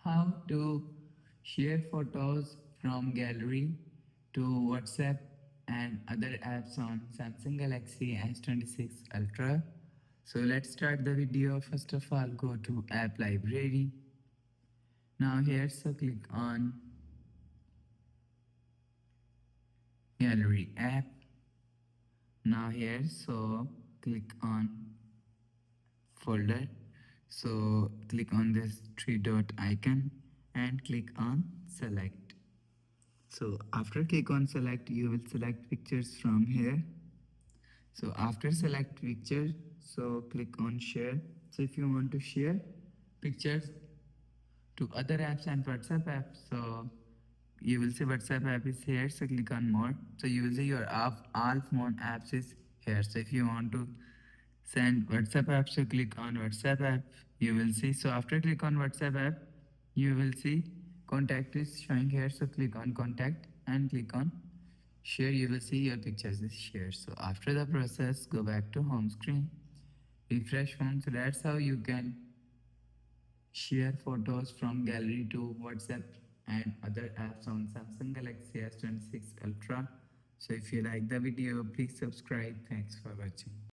how to share photos from gallery to WhatsApp and other apps on Samsung Galaxy S26 Ultra. So let's start the video. First of all, go to app library. Now here, so click on gallery app. Now here, so click on folder. So click on this three dot icon and click on select. So after click on select, you will select pictures from here. So after select picture, so click on share. So if you want to share pictures to other apps and WhatsApp apps, so you will see WhatsApp app is here. So click on more. So you will see your all phone apps is here. So if you want to send WhatsApp app, so click on WhatsApp app. You will see. So after click on WhatsApp app, you will see contact is showing here. So click on contact and click on share. You will see your pictures is shared. So after the process, go back to home screen, refresh phone. So that's how you can share photos from gallery to WhatsApp and other apps on Samsung Galaxy S26 Ultra. So if you like the video, please subscribe. Thanks for watching.